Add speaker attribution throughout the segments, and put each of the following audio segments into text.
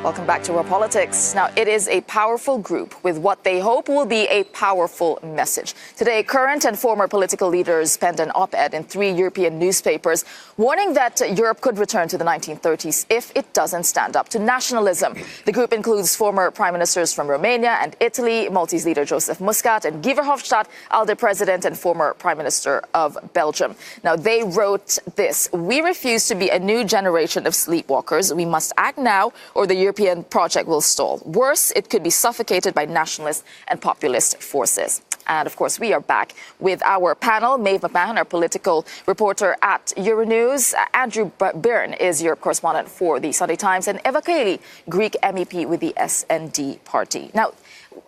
Speaker 1: Welcome back to Raw Politics. Now, it is a powerful group with what they hope will be a powerful message. Today, current and former political leaders penned an op-ed in 3 European newspapers warning that Europe could return to the 1930s if it doesn't stand up to nationalism. The group includes former prime ministers from Romania and Italy, Maltese leader Joseph Muscat, and Guy Verhofstadt, ALDE president and former prime minister of Belgium. Now, they wrote this: "We refuse to be a new generation of sleepwalkers. We must act now, or the European project will stall. Worse, it could be suffocated by nationalist and populist forces." And of course, we are back with our panel. Maeve McMahon, our political reporter at Euronews. Andrew Byrne is Europe correspondent for the Sunday Times, and Eva Kaili, Greek MEP with the SND party. Now,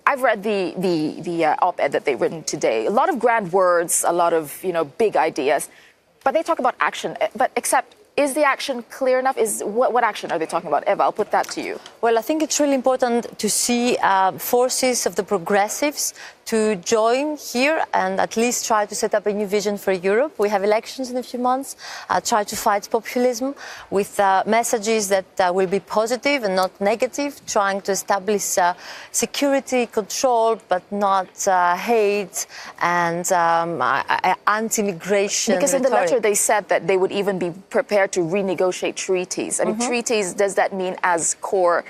Speaker 1: I've read the op-ed that they've written today. A lot of grand words, a lot of big ideas, but they talk about action. But except, is the action clear enough? What action are they talking about? Eva, I'll put that to you.
Speaker 2: Well, I think it's really important to see forces of the progressives to join here and at least try to set up a new vision for Europe. We have elections in a few months, try to fight populism with messages that will be positive and not negative, trying to establish security control, but not hate and anti-immigration.
Speaker 1: Because in the letter they said that they would even be prepared to renegotiate treaties. I mean, treaties, does that mean as core,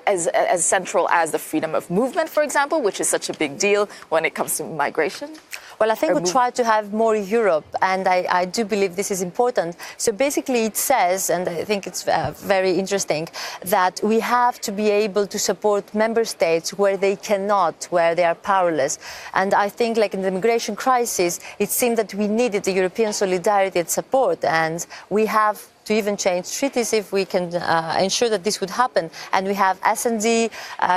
Speaker 1: as central as the freedom of movement, for example, which is such a big deal when it comes to migration?
Speaker 2: Well, I think we try to have more Europe, and I do believe this is important. So basically it says, and I think it's very interesting, that we have to be able to support member states where they cannot, where they are powerless. And I think, like in the migration crisis, it seemed that we needed the European solidarity and support, and we have to even change treaties if we can ensure that this would happen. And we have S&D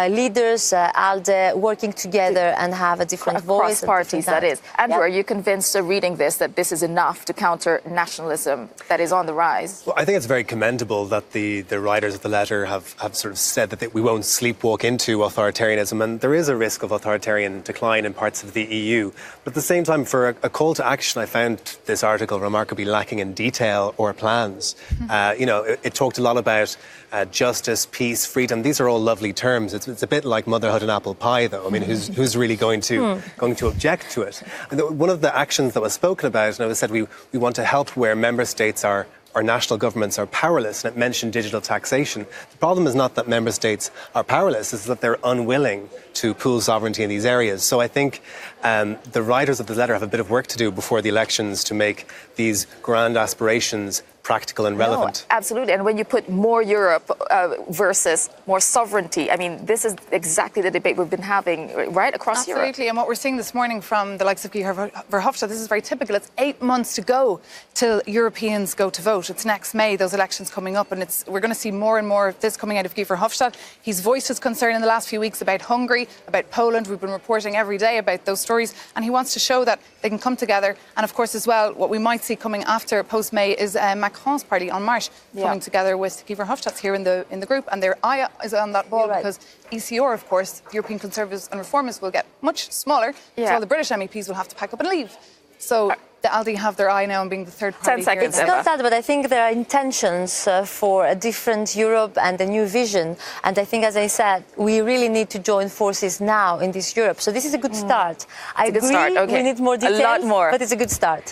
Speaker 2: leaders, ALDE, working together and have a different voice.
Speaker 1: Cross parties, that is. Andrew, are you convinced reading this that this is enough to counter nationalism that is on the rise?
Speaker 3: Well, I think it's very commendable that the writers of the letter have sort of said that we won't sleepwalk into authoritarianism, and there is a risk of authoritarian decline in parts of the EU. But at the same time, for a call to action, I found this article remarkably lacking in detail or plans. It talked a lot about justice, peace, freedom. These are all lovely terms. It's a bit like motherhood and apple pie, though. I mean, who's really going to object to it? And one of the actions that was spoken about, and it was said we want to help where member states or national governments are powerless, and it mentioned digital taxation. The problem is not that member states are powerless, it's that they're unwilling to pool sovereignty in these areas. So I think the writers of the letter have a bit of work to do before the elections to make these grand aspirations practical and relevant.
Speaker 1: No, absolutely. And when you put more Europe versus more sovereignty, I mean, this is exactly the debate we've been having right across Europe.
Speaker 4: Absolutely. And what we're seeing this morning from the likes of Guy Verhofstadt, this is very typical. It's 8 months to go till Europeans go to vote. It's next May, those elections coming up, and we're going to see more and more of this coming out of Guy Verhofstadt. He's voiced his concern in the last few weeks about Hungary, about Poland. We've been reporting every day about those stories, and he wants to show that they can come together. And of course, as well, what we might see coming after post-May is Macron's party on March coming together with Guy Verhofstadt here in the group, and their eye is on that ball because ECR, of course, European Conservatives and Reformists, will get much smaller, so all the British MEPs will have to pack up and leave. So the ALDE have their eye now on being the third party.
Speaker 1: 10 seconds.
Speaker 2: It's not that, but I think there are intentions for a different Europe and a new vision. And I think, as I said, we really need to join forces now in this Europe. So this is a good start. I agree, we need more details,
Speaker 1: a lot more.
Speaker 2: But it's a good start.